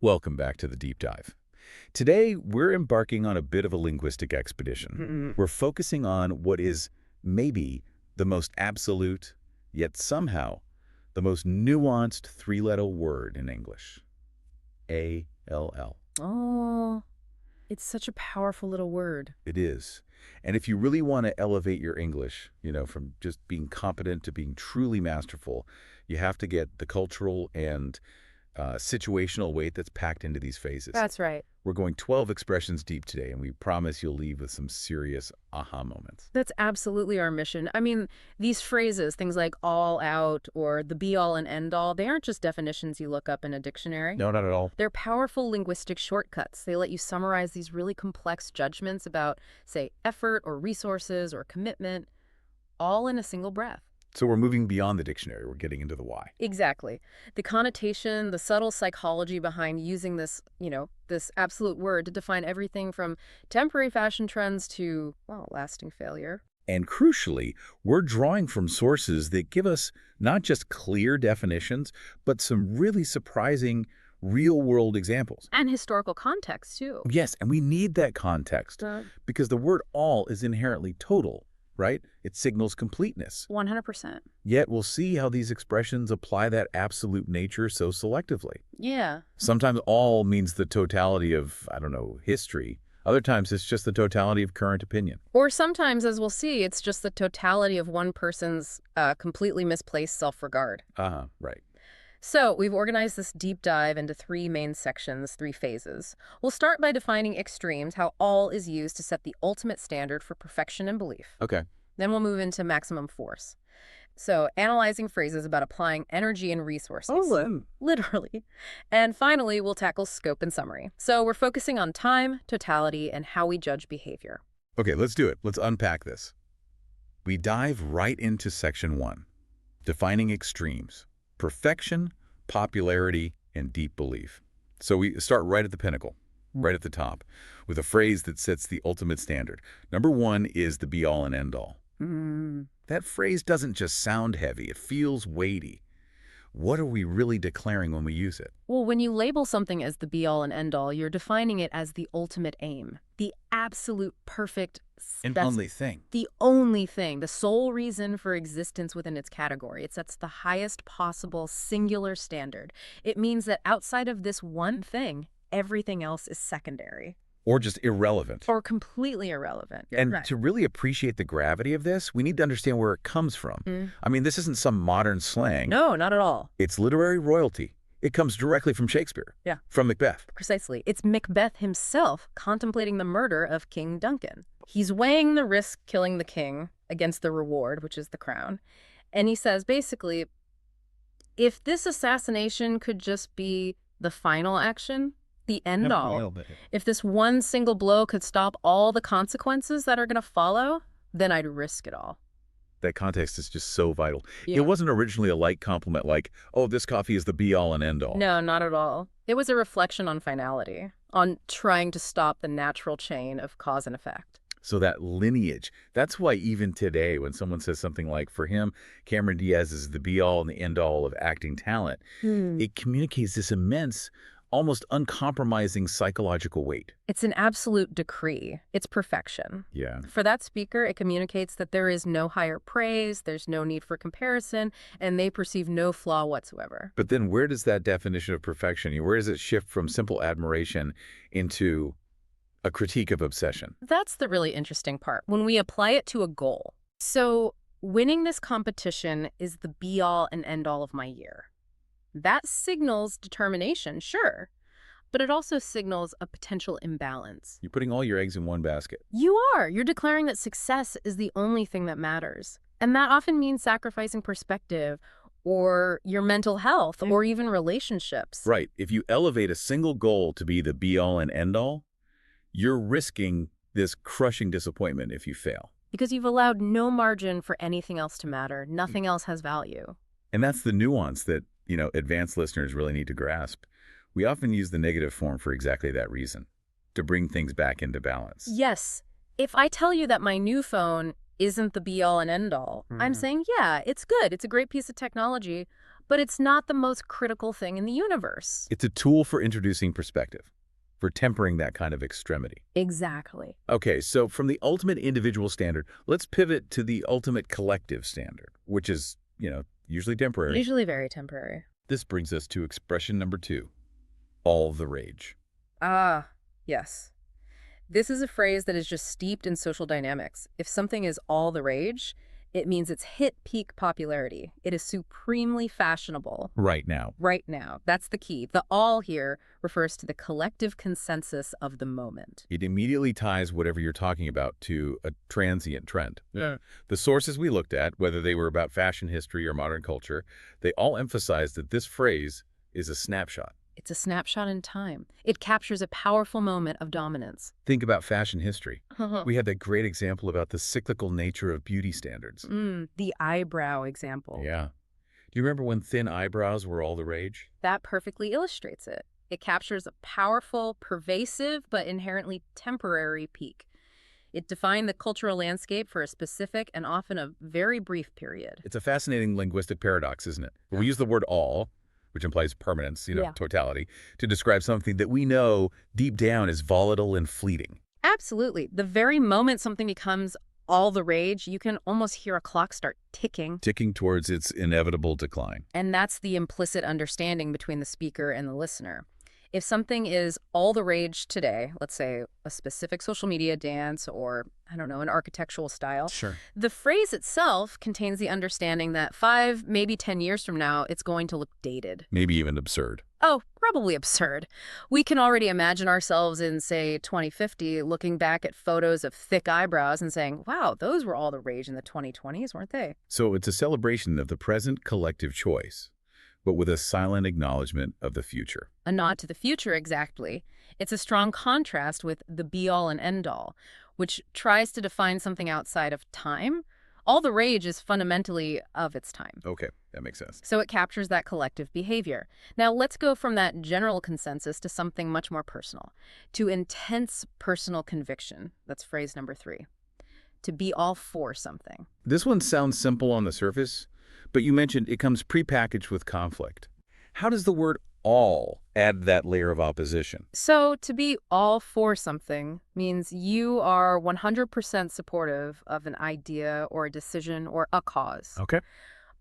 Welcome back to the deep dive. Today, we're embarking on a bit of a linguistic expedition. We're focusing on what is maybe the most absolute, yet somehow the most nuanced three-letter word in English. A-L-L. Oh, it's such a powerful little word. It is. And if you really want to elevate your English, from just being competent to being truly masterful, you have to get the cultural and situational weight that's packed into these phrases. That's right. We're going 12 expressions deep today, and we promise you'll leave with some serious aha moments. That's absolutely our mission. I mean, these phrases, things like all out or the be-all and end-all, they aren't just definitions you look up in a dictionary. No, not at all. They're powerful linguistic shortcuts. They let you summarize these really complex judgments about, say, effort or resources or commitment, all in a single breath. So we're moving beyond the dictionary. We're getting into the why. Exactly. The connotation, the subtle psychology behind using this, this absolute word to define everything from temporary fashion trends to, well, lasting failure. And crucially, we're drawing from sources that give us not just clear definitions, but some really surprising real-world examples. And historical context, too. Yes, and we need that context because the word all is inherently total, right? It signals completeness. 100%. Yet we'll see how these expressions apply that absolute nature so selectively. Yeah. Sometimes all means the totality of, history. Other times it's just the totality of current opinion. Or sometimes, as we'll see, it's just the totality of one person's completely misplaced self-regard. Right. So we've organized this deep dive into three main sections, three phases. We'll start by defining extremes, how all is used to set the ultimate standard for perfection and belief. Okay. Then we'll move into maximum force. So analyzing phrases about applying energy and resources. Literally. And finally, we'll tackle scope and summary. So we're focusing on time, totality, and how we judge behavior. Okay, let's do it. Let's unpack this. We dive right into section 1, defining extremes. Perfection, popularity, and deep belief. So we start right at the pinnacle, right at the top, with a phrase that sets the ultimate standard. Number 1 is the be-all and end-all. That phrase doesn't just sound heavy, it feels weighty. What are we really declaring when we use it? Well, when you label something as the be-all and end-all, you're defining it as the ultimate aim, the absolute perfect And only thing. The only thing, the sole reason for existence within its category. It sets the highest possible singular standard. It means that outside of this one thing, everything else is secondary. Or just irrelevant. Or completely irrelevant. And to really appreciate the gravity of this, we need to understand where it comes from. I mean, this isn't some modern slang. No, not at all. It's literary royalty. It comes directly from Shakespeare. Yeah. From Macbeth. Precisely. It's Macbeth himself contemplating the murder of King Duncan. He's weighing the risk killing the king against the reward, which is the crown. And he says, basically, if this assassination could just be the final action, the end all, if this one single blow could stop all the consequences that are going to follow, then I'd risk it all. That context is just so vital. Yeah. It wasn't originally a light compliment like, oh, this coffee is the be-all and end-all. No, not at all. It was a reflection on finality, on trying to stop the natural chain of cause and effect. So that lineage, that's why even today when someone says something like, for him, Cameron Diaz is the be-all and the end-all of acting talent, it communicates this immense, almost uncompromising psychological weight. It's an absolute decree. It's perfection. Yeah. For that speaker, it communicates that there is no higher praise, there's no need for comparison, and they perceive no flaw whatsoever. But then where does that definition of perfection, where does it shift from simple admiration into a critique of obsession? That's the really interesting part, when we apply it to a goal. So winning this competition is the be-all and end-all of my year. That signals determination, sure, but it also signals a potential imbalance. You're putting all your eggs in one basket. You are. You're declaring that success is the only thing that matters. And that often means sacrificing perspective or your mental health or even relationships. Right. If you elevate a single goal to be the be-all and end-all, you're risking this crushing disappointment if you fail. Because you've allowed no margin for anything else to matter. Nothing else has value. And that's the nuance that advanced listeners really need to grasp. We often use the negative form for exactly that reason, to bring things back into balance. Yes. If I tell you that my new phone isn't the be-all and end-all, I'm saying, yeah, it's good. It's a great piece of technology, but it's not the most critical thing in the universe. It's a tool for introducing perspective, for tempering that kind of extremity. Exactly. Okay, so from the ultimate individual standard, let's pivot to the ultimate collective standard, which is, usually temporary. Usually very temporary. This brings us to expression number 2, all the rage. Ah, yes. This is a phrase that is just steeped in social dynamics. If something is all the rage, it means it's hit peak popularity. It is supremely fashionable. Right now. Right now. That's the key. The all here refers to the collective consensus of the moment. It immediately ties whatever you're talking about to a transient trend. Yeah. The sources we looked at, whether they were about fashion history or modern culture, they all emphasized that this phrase is a snapshot. It's a snapshot in time. It captures a powerful moment of dominance. Think about fashion history. We had that great example about the cyclical nature of beauty standards. The eyebrow example. Yeah. Do you remember when thin eyebrows were all the rage? That perfectly illustrates it. It captures a powerful, pervasive, but inherently temporary peak. It defined the cultural landscape for a specific and often a very brief period. It's a fascinating linguistic paradox, isn't it? We use the word all, which implies permanence, totality, to describe something that we know deep down is volatile and fleeting. Absolutely. The very moment something becomes all the rage, you can almost hear a clock start ticking. Ticking towards its inevitable decline. And that's the implicit understanding between the speaker and the listener. If something is all the rage today, let's say a specific social media dance or, an architectural style, Sure. the phrase itself contains the understanding that 5, maybe 10 years from now, it's going to look dated. Maybe even absurd. Oh, probably absurd. We can already imagine ourselves in, say, 2050, looking back at photos of thick eyebrows and saying, wow, those were all the rage in the 2020s, weren't they? So it's a celebration of the present collective choice, but with a silent acknowledgement of the future. A nod to the future, exactly. It's a strong contrast with the be-all and end-all, which tries to define something outside of time. All the rage is fundamentally of its time. Okay, that makes sense. So it captures that collective behavior. Now let's go from that general consensus to something much more personal, to intense personal conviction. That's phrase number 3. To be all for something. This one sounds simple on the surface, but you mentioned it comes prepackaged with conflict. How does the word all add that layer of opposition? So to be all for something means you are 100% supportive of an idea or a decision or a cause. Okay.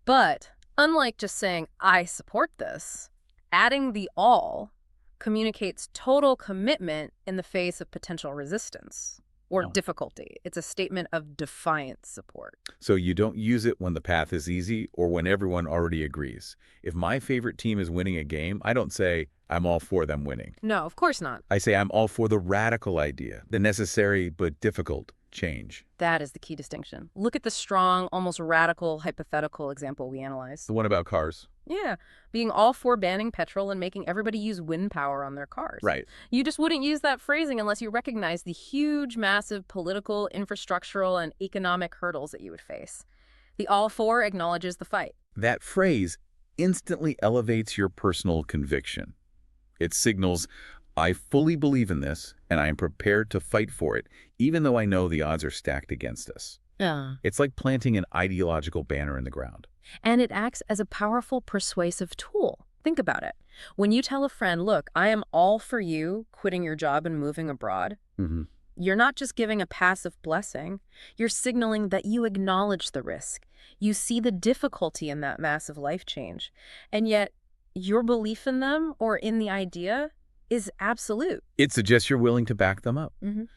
But unlike just saying, I support this, adding the all communicates total commitment in the face of potential resistance or difficulty. It's a statement of defiant support. So you don't use it when the path is easy or when everyone already agrees. If my favorite team is winning a game, I don't say, I'm all for them winning. No, of course not. I say I'm all for the radical idea, the necessary but difficult change. That is the key distinction. Look at the strong, almost radical, hypothetical example we analyzed. The one about cars. Yeah, being all for banning petrol and making everybody use wind power on their cars. Right. You just wouldn't use that phrasing unless you recognize the huge, massive political, infrastructural, and economic hurdles that you would face. The all for acknowledges the fight. That phrase instantly elevates your personal conviction. It signals, I fully believe in this, and I am prepared to fight for it, even though I know the odds are stacked against us. Yeah. It's like planting an ideological banner in the ground. And it acts as a powerful persuasive tool. Think about it. When you tell a friend, look, I am all for you quitting your job and moving abroad, you're not just giving a passive blessing. You're signaling that you acknowledge the risk. You see the difficulty in that massive life change. And yet, your belief in them or in the idea is absolute. It suggests you're willing to back them up,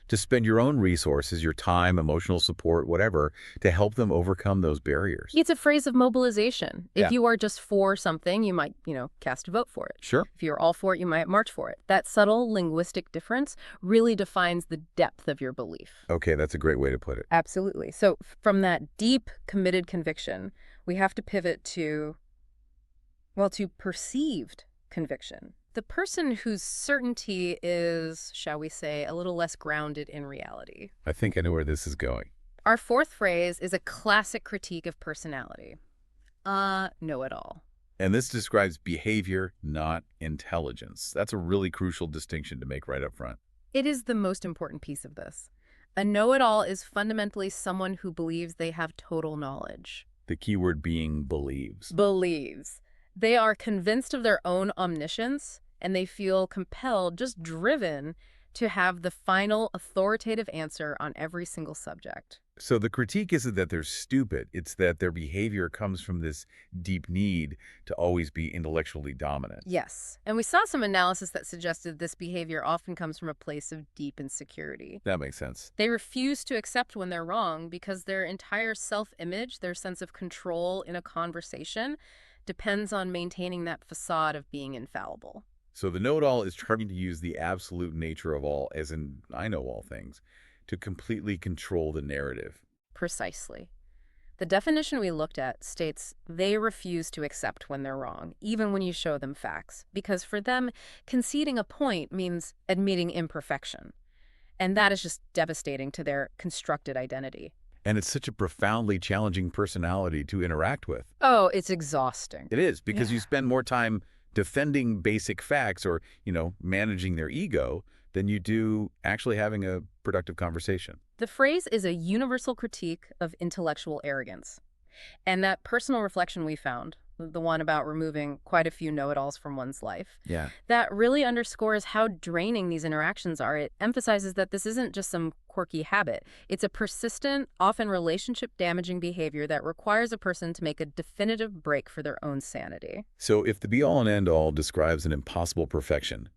to spend your own resources, your time, emotional support, whatever, to help them overcome those barriers. It's a phrase of mobilization. Yeah. If you are just for something, you might, cast a vote for it. Sure. If you're all for it, you might march for it. That subtle linguistic difference really defines the depth of your belief. Okay, that's a great way to put it. Absolutely. So from that deep, committed conviction, we have to pivot to perceived conviction. The person whose certainty is, shall we say, a little less grounded in reality. I think I know where this is going. Our fourth phrase is a classic critique of personality. Know-it-all. And this describes behavior, not intelligence. That's a really crucial distinction to make right up front. It is the most important piece of this. A know-it-all is fundamentally someone who believes they have total knowledge. The key word being believes. Believes. They are convinced of their own omniscience, and they feel compelled, just driven, to have the final authoritative answer on every single subject. So the critique isn't that they're stupid, it's that their behavior comes from this deep need to always be intellectually dominant. Yes, and we saw some analysis that suggested this behavior often comes from a place of deep insecurity. That makes sense. They refuse to accept when they're wrong because their entire self-image, their sense of control in a conversation, depends on maintaining that facade of being infallible. So the know-it-all is trying to use the absolute nature of all, as in I know all things, to completely control the narrative. Precisely. The definition we looked at states they refuse to accept when they're wrong, even when you show them facts, because for them, conceding a point means admitting imperfection. And that is just devastating to their constructed identity. And it's such a profoundly challenging personality to interact with. Oh, it's exhausting. It is, because Yeah. you spend more time defending basic facts or, managing their ego than you do actually having a productive conversation. The phrase is a universal critique of intellectual arrogance. And that personal reflection we found, the one about removing quite a few know-it-alls from one's life, Yeah. that really underscores how draining these interactions are. It emphasizes that this isn't just some quirky habit. It's a persistent, often relationship-damaging behavior that requires a person to make a definitive break for their own sanity. So if the be-all and end-all describes an impossible perfection,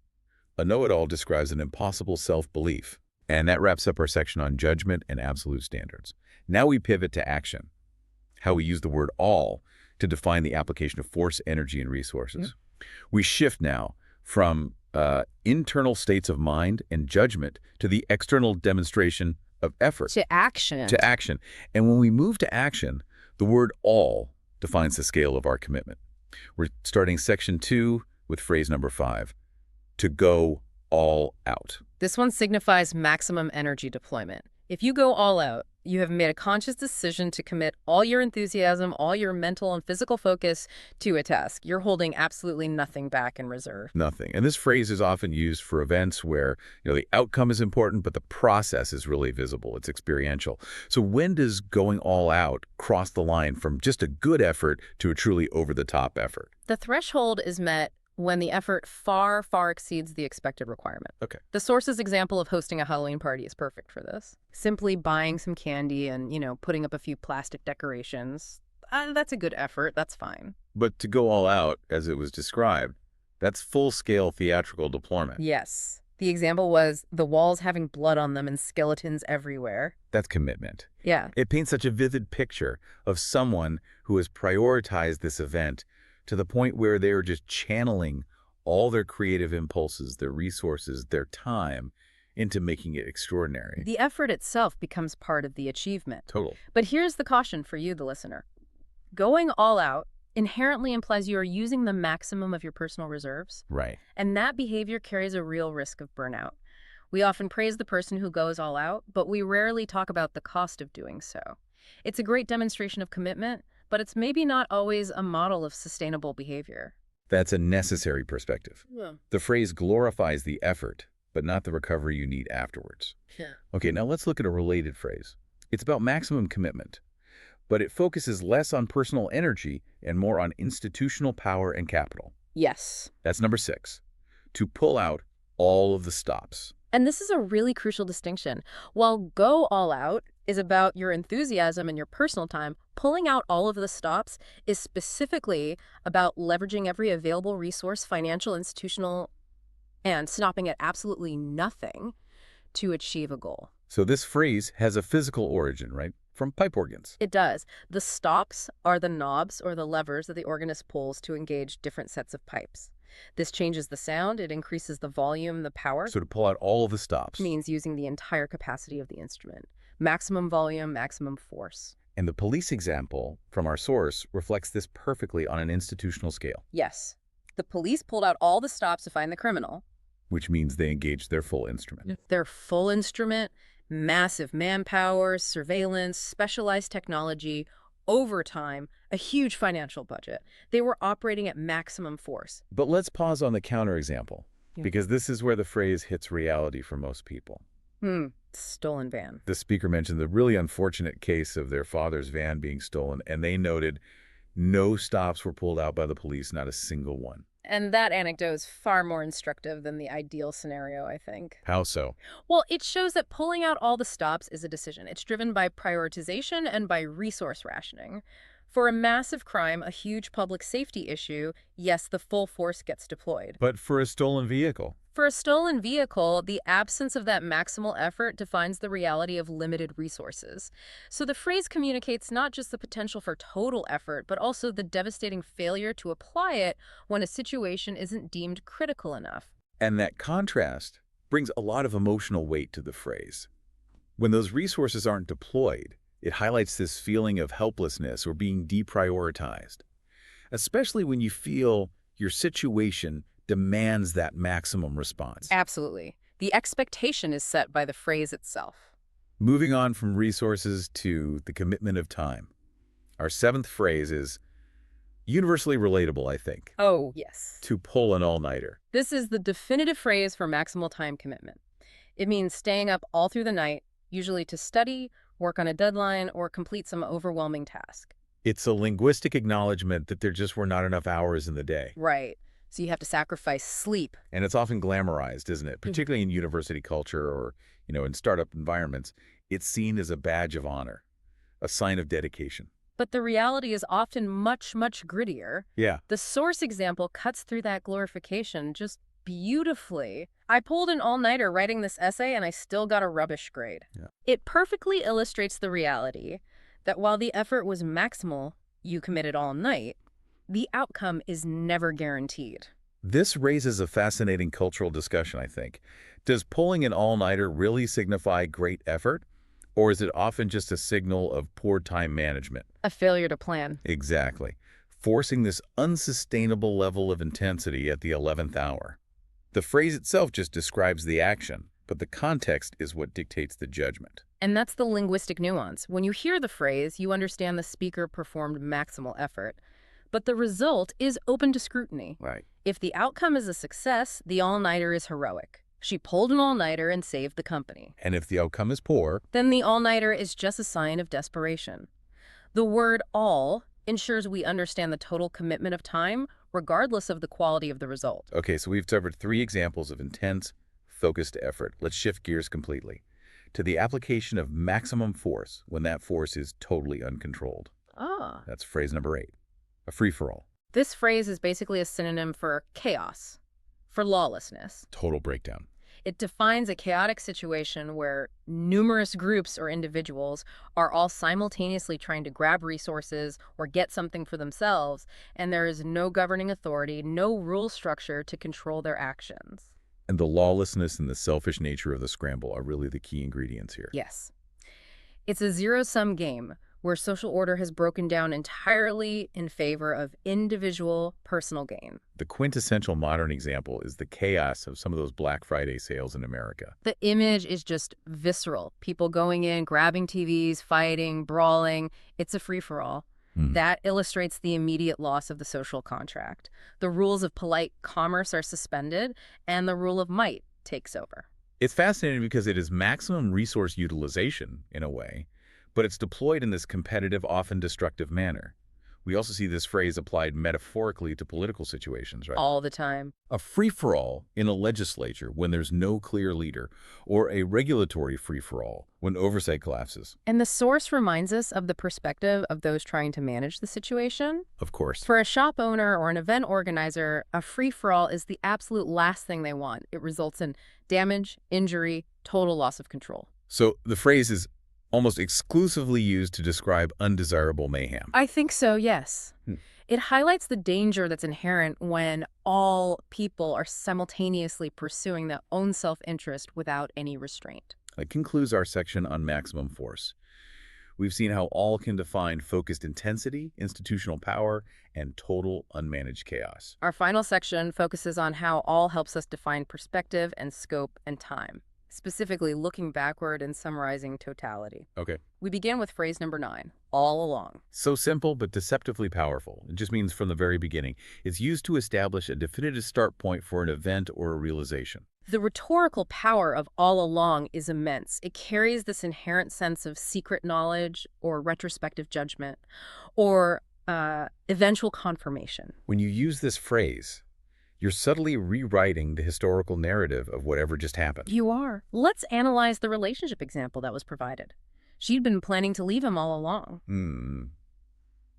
a know-it-all describes an impossible self-belief. And that wraps up our section on judgment and absolute standards. Now we pivot to action, how we use the word all to define the application of force, energy, and resources. We shift now from internal states of mind and judgment to the external demonstration of effort. To action. To action. And when we move to action, the word all defines the scale of our commitment. We're starting section 2 with phrase number 5, to go all out. This one signifies maximum energy deployment. If you go all out, you have made a conscious decision to commit all your enthusiasm, all your mental and physical focus to a task. You're holding absolutely nothing back in reserve. Nothing. And this phrase is often used for events where, the outcome is important, but the process is really visible. It's experiential. So when does going all out cross the line from just a good effort to a truly over-the-top effort? The threshold is met when the effort far, far exceeds the expected requirement. Okay. The source's example of hosting a Halloween party is perfect for this. Simply buying some candy and, putting up a few plastic decorations, that's a good effort. That's fine. But to go all out, as it was described, that's full-scale theatrical deployment. Yes. The example was the walls having blood on them and skeletons everywhere. That's commitment. Yeah. It paints such a vivid picture of someone who has prioritized this event to the point where they are just channeling all their creative impulses, their resources, their time into making it extraordinary. The effort itself becomes part of the achievement. Total. But here's the caution for you, the listener. Going all out inherently implies you are using the maximum of your personal reserves. Right. And that behavior carries a real risk of burnout. We often praise the person who goes all out, but we rarely talk about the cost of doing so. It's a great demonstration of commitment, but it's maybe not always a model of sustainable behavior. That's a necessary perspective. Yeah. The phrase glorifies the effort, but not the recovery you need afterwards. Yeah. Okay, now let's look at a related phrase. It's about maximum commitment, but it focuses less on personal energy and more on institutional power and capital. Yes. That's number 6, to pull out all of the stops. And this is a really crucial distinction. While go all out is about your enthusiasm and your personal time, pulling out all of the stops is specifically about leveraging every available resource, financial, institutional, and stopping at absolutely nothing to achieve a goal. So this phrase has a physical origin, right? From pipe organs. It does. The stops are the knobs or the levers that the organist pulls to engage different sets of pipes. This changes the sound, it increases the volume, the power. So to pull out all of the stops. Means using the entire capacity of the instrument. Maximum volume, maximum force. And the police example from our source reflects this perfectly on an institutional scale. Yes. The police pulled out all the stops to find the criminal. Which means they engaged their full instrument. Their full instrument, massive manpower, surveillance, specialized technology, overtime, a huge financial budget. They were operating at maximum force. But let's pause on the counterexample, because this is where the phrase hits reality for most people. Stolen van. The speaker mentioned the really unfortunate case of their father's van being stolen, and they noted No stops were pulled out by the police, not a single one. And that anecdote is far more instructive than the ideal scenario, I think. How so? Well, it shows that pulling out all the stops is a decision. It's driven by prioritization and by resource rationing. For a massive crime, a huge public safety issue, yes, the full force gets deployed. But for a stolen vehicle? For a stolen vehicle, the absence of that maximal effort defines the reality of limited resources. So the phrase communicates not just the potential for total effort, but also the devastating failure to apply it when a situation isn't deemed critical enough. And that contrast brings a lot of emotional weight to the phrase. When those resources aren't deployed, it highlights this feeling of helplessness or being deprioritized, especially when you feel your situation demands that maximum response. Absolutely. The expectation is set by the phrase itself. Moving on from resources to the commitment of time. Our seventh phrase is universally relatable, I think, Oh, yes. to pull an all-nighter. This is the definitive phrase for maximal time commitment. It means staying up all through the night, usually to study, work on a deadline, or complete some overwhelming task. It's a linguistic acknowledgement that there just were not enough hours in the day. Right. So you have to sacrifice sleep. And it's often glamorized, isn't it? Particularly in university culture or, in startup environments. It's seen as a badge of honor, a sign of dedication. But the reality is often much, much grittier. Yeah. The source example cuts through that glorification just beautifully. I pulled an all-nighter writing this essay and I still got a rubbish grade. Yeah. It perfectly illustrates the reality that while the effort was maximal, you committed all night, the outcome is never guaranteed. This raises a fascinating cultural discussion, I think. Does pulling an all-nighter really signify great effort? Or is it often just a signal of poor time management? A failure to plan. Exactly. Forcing this unsustainable level of intensity at the 11th hour. The phrase itself just describes the action, but the context is what dictates the judgment. And that's the linguistic nuance. When you hear the phrase, you understand the speaker performed maximal effort. But the result is open to scrutiny. Right. If the outcome is a success, the all-nighter is heroic. She pulled an all-nighter and saved the company. And if the outcome is poor, then the all-nighter is just a sign of desperation. The word all ensures we understand the total commitment of time, regardless of the quality of the result. Okay, so we've covered 3 examples of intense, focused effort. Let's shift gears completely to the application of maximum force when that force is totally uncontrolled. Ah. That's phrase number 8, a free-for-all. This phrase is basically a synonym for chaos, for lawlessness. Total breakdown. It defines a chaotic situation where numerous groups or individuals are all simultaneously trying to grab resources or get something for themselves, and there is no governing authority, no rule structure to control their actions. And the lawlessness and the selfish nature of the scramble are really the key ingredients here. Yes. It's a zero-sum game where social order has broken down entirely in favor of individual personal gain. The quintessential modern example is the chaos of some of those Black Friday sales in America. The image is just visceral. People going in, grabbing TVs, fighting, brawling. It's a free-for-all. That illustrates the immediate loss of the social contract. The rules of polite commerce are suspended, and the rule of might takes over. It's fascinating because it is maximum resource utilization, in a way, but it's deployed in this competitive, often destructive manner. We also see this phrase applied metaphorically to political situations, right? All the time. A free-for-all in a legislature when there's no clear leader, or a regulatory free-for-all when oversight collapses. And the source reminds us of the perspective of those trying to manage the situation. Of course. For a shop owner or an event organizer, a free-for-all is the absolute last thing they want. It results in damage, injury, total loss of control. So the phrase is almost exclusively used to describe undesirable mayhem. I think so, yes. It highlights the danger that's inherent when all people are simultaneously pursuing their own self-interest without any restraint. That concludes our section on maximum force. We've seen how all can define focused intensity, institutional power, and total unmanaged chaos. Our final section focuses on how all helps us define perspective and scope and time, specifically looking backward and summarizing totality. Okay. We begin with phrase number 9, all along. So simple but deceptively powerful. It just means from the very beginning. It's used to establish a definitive start point for an event or a realization. The rhetorical power of all along is immense. It carries this inherent sense of secret knowledge or retrospective judgment, or eventual confirmation. When you use this phrase, you're subtly rewriting the historical narrative of whatever just happened. You are. Let's analyze the relationship example that was provided. She'd been planning to leave him all along.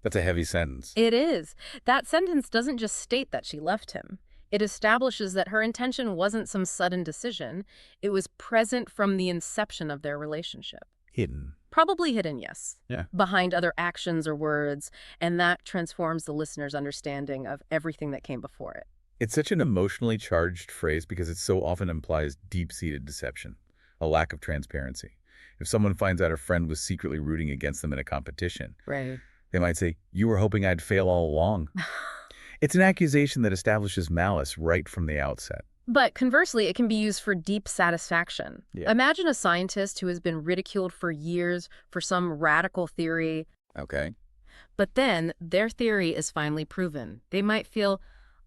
That's a heavy sentence. It is. That sentence doesn't just state that she left him. It establishes that her intention wasn't some sudden decision. It was present from the inception of their relationship. Hidden. Probably hidden, yes. Yeah. Behind other actions or words, and that transforms the listener's understanding of everything that came before it. It's such an emotionally charged phrase because it so often implies deep-seated deception, a lack of transparency. If someone finds out a friend was secretly rooting against them in a competition, Right. they might say, "You were hoping I'd fail all along." It's an accusation that establishes malice right from the outset. But conversely, it can be used for deep satisfaction. Yeah. Imagine a scientist who has been ridiculed for years for some radical theory, Okay. but then their theory is finally proven. They might feel,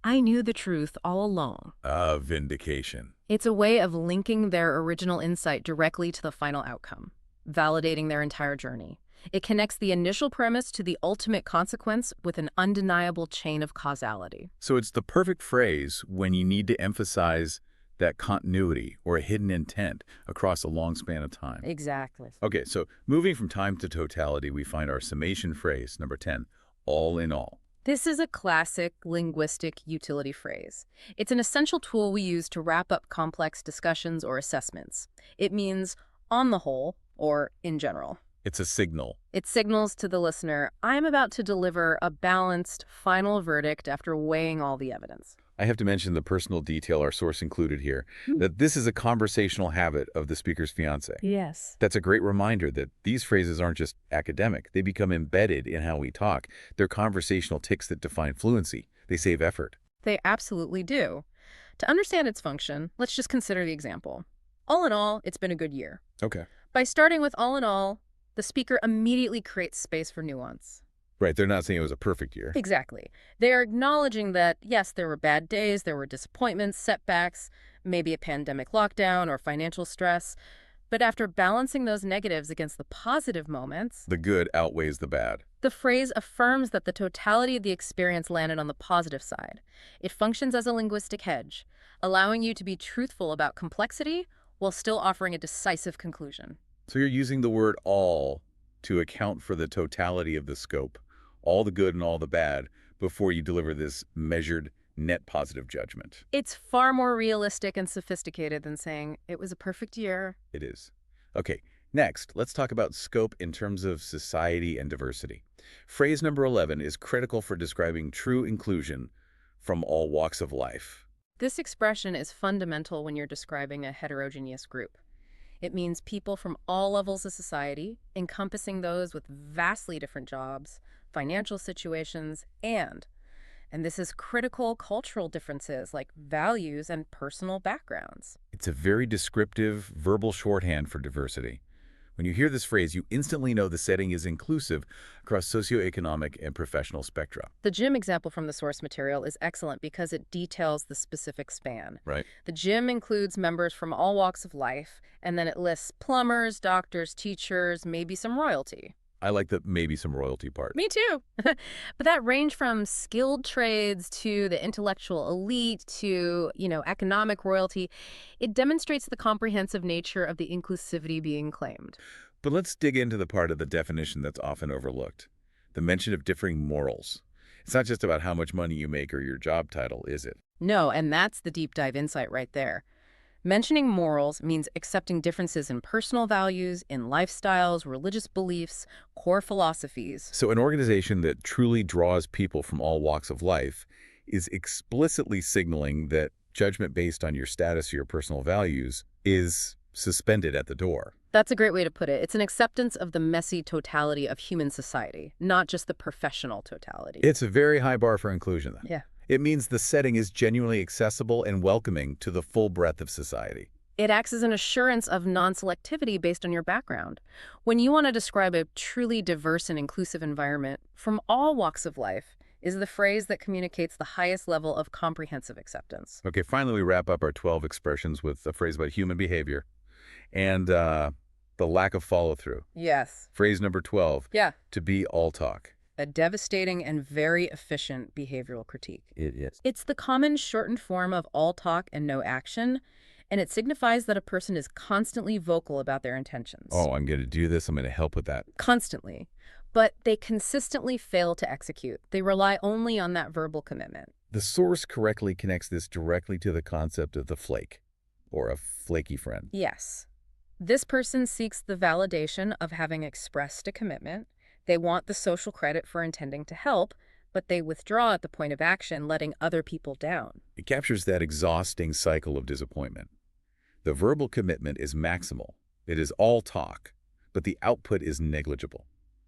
I knew the truth all along. Vindication. It's a way of linking their original insight directly to the final outcome, validating their entire journey. It connects the initial premise to the ultimate consequence with an undeniable chain of causality. So it's the perfect phrase when you need to emphasize that continuity or a hidden intent across a long span of time. Exactly. Okay, so moving from time to totality, we find our summation phrase, number 10, all in all. This is a classic linguistic utility phrase. It's an essential tool we use to wrap up complex discussions or assessments. It means on the whole or in general. It's a signal. It signals to the listener, I'm about to deliver a balanced final verdict after weighing all the evidence. I have to mention the personal detail our source included here, that this is a conversational habit of the speaker's fiance. Yes. That's a great reminder that these phrases aren't just academic. They become embedded in how we talk. They're conversational tics that define fluency. They save effort. They absolutely do. To understand its function, let's just consider the example. All in all, it's been a good year. Okay. By starting with all in all, the speaker immediately creates space for nuance. Right, they're not saying it was a perfect year. Exactly. They are acknowledging that, yes, there were bad days, there were disappointments, setbacks, maybe a pandemic lockdown or financial stress. But after balancing those negatives against the positive moments, The good outweighs the bad. the phrase affirms that the totality of the experience landed on the positive side. It functions as a linguistic hedge, allowing you to be truthful about complexity while still offering a decisive conclusion. So you're using the word all to account for the totality of the scope, all the good and all the bad, before you deliver this measured net positive judgment. It's far more realistic and sophisticated than saying, it was a perfect year. It is. Okay, next, let's talk about scope in terms of society and diversity. Phrase number 11 is critical for describing true inclusion from all walks of life. This expression is fundamental when you're describing a heterogeneous group. It means people from all levels of society, encompassing those with vastly different jobs, financial situations, and this is critical cultural differences like values and personal backgrounds. It's a very descriptive verbal shorthand for diversity. When you hear this phrase, you instantly know the setting is inclusive across socioeconomic and professional spectra. The gym example from the source material is excellent because it details the specific span. Right. The gym includes members from all walks of life, and then it lists plumbers, doctors, teachers, maybe some royalty. I like the maybe some royalty part. Me too. But that range from skilled trades to the intellectual elite to, economic royalty, it demonstrates the comprehensive nature of the inclusivity being claimed. But let's dig into the part of the definition that's often overlooked, the mention of differing morals. It's not just about how much money you make or your job title, is it? No, and that's the deep dive insight right there. Mentioning morals means accepting differences in personal values, in lifestyles, religious beliefs, core philosophies. So an organization that truly draws people from all walks of life is explicitly signaling that judgment based on your status or your personal values is suspended at the door. That's a great way to put it. It's an acceptance of the messy totality of human society, not just the professional totality. It's a very high bar for inclusion, then. Yeah. It means the setting is genuinely accessible and welcoming to the full breadth of society. It acts as an assurance of non-selectivity based on your background. When you want to describe a truly diverse and inclusive environment from all walks of life, is the phrase that communicates the highest level of comprehensive acceptance. Okay, finally we wrap up our 12 expressions with a phrase about human behavior and the lack of follow-through. Yes. Phrase number 12, Yeah. to be all talk. a devastating and very efficient behavioral critique. It is. It's the common shortened form of all talk and no action, and it signifies that a person is constantly vocal about their intentions. Oh, I'm going to do this. I'm going to help with that. Constantly. But they consistently fail to execute. They rely only on that verbal commitment. The source correctly connects this directly to the concept of the flake, or a flaky friend. Yes. This person seeks the validation of having expressed a commitment. They want the social credit for intending to help, but they withdraw at the point of action, letting other people down. It captures that exhausting cycle of disappointment. The verbal commitment is maximal. It is all talk, but the output is negligible,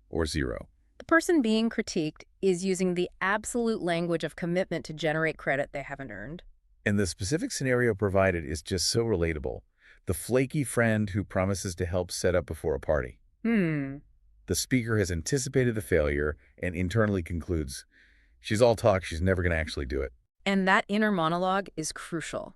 or zero. The person being critiqued is using the absolute language of commitment to generate credit they haven't earned. And the specific scenario provided is just so relatable. The flaky friend who promises to help set up before a party. The speaker has anticipated the failure and internally concludes, she's all talk, she's never going to actually do it. And that inner monologue is crucial.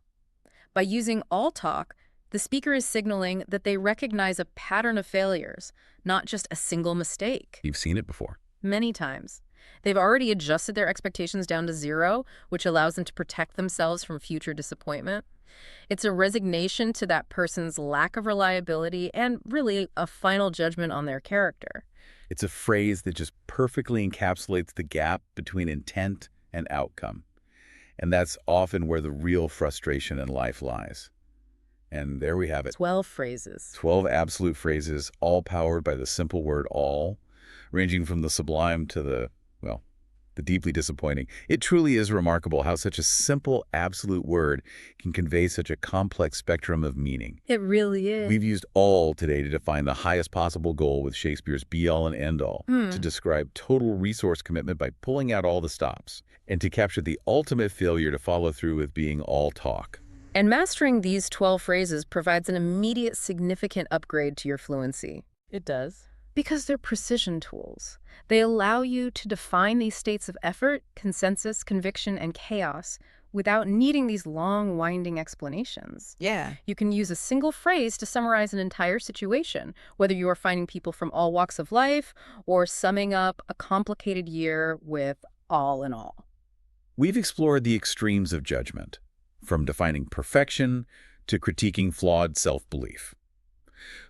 By using all talk, the speaker is signaling that they recognize a pattern of failures, not just a single mistake. You've seen it before. Many times. They've already adjusted their expectations down to zero, which allows them to protect themselves from future disappointment. It's a resignation to that person's lack of reliability and really a final judgment on their character. It's a phrase that just perfectly encapsulates the gap between intent and outcome. And that's often where the real frustration in life lies. And there we have it. 12 phrases. 12 absolute phrases, all powered by the simple word all, ranging from the sublime to the deeply disappointing. It truly is remarkable how such a simple, absolute word can convey such a complex spectrum of meaning. It really is. We've used all today to define the highest possible goal with Shakespeare's be-all and end-all, to describe total resource commitment by pulling out all the stops, and to capture the ultimate failure to follow through with being all talk. And mastering these 12 phrases provides an immediate significant upgrade to your fluency. It does. Because they're precision tools. They allow you to define these states of effort, consensus, conviction, and chaos without needing these long, winding explanations. Yeah. You can use a single phrase to summarize an entire situation, whether you are finding people from all walks of life or summing up a complicated year with all in all. We've explored the extremes of judgment, from defining perfection to critiquing flawed self-belief.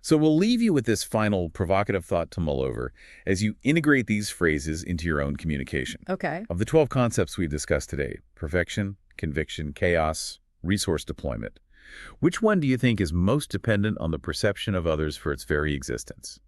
So we'll leave you with this final provocative thought to mull over as you integrate these phrases into your own communication. Okay. Of the 12 concepts we've discussed today, perfection, conviction, chaos, resource deployment, which one do you think is most dependent on the perception of others for its very existence?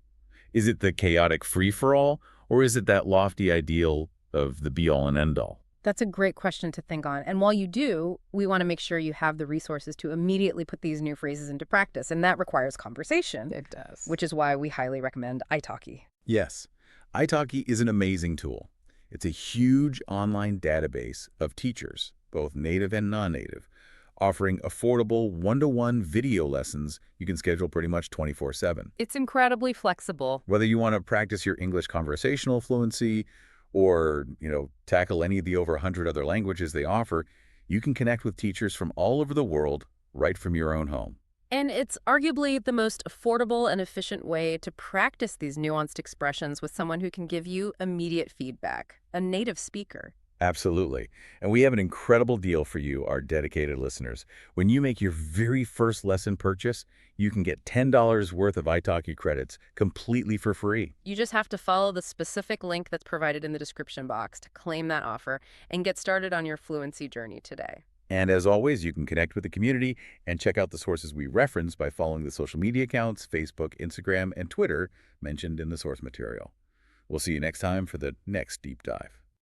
Is it the chaotic free-for-all, or is it that lofty ideal of the be-all and end-all? That's a great question to think on. And while you do, we want to make sure you have the resources to immediately put these new phrases into practice. And that requires conversation. It does. Which is why we highly recommend italki. Yes, italki is an amazing tool. It's a huge online database of teachers, both native and non-native, offering affordable one-to-one video lessons you can schedule pretty much 24/7. It's incredibly flexible. Whether you want to practice your English conversational fluency or, tackle any of the over 100 other languages they offer, you can connect with teachers from all over the world right from your own home. And it's arguably the most affordable and efficient way to practice these nuanced expressions with someone who can give you immediate feedback, a native speaker. Absolutely. And we have an incredible deal for you, our dedicated listeners. When you make your very first lesson purchase, you can get $10 worth of italki credits completely for free. You just have to follow the specific link that's provided in the description box to claim that offer and get started on your fluency journey today. And as always, you can connect with the community and check out the sources we reference by following the social media accounts, Facebook, Instagram, and Twitter mentioned in the source material. We'll see you next time for the next deep dive.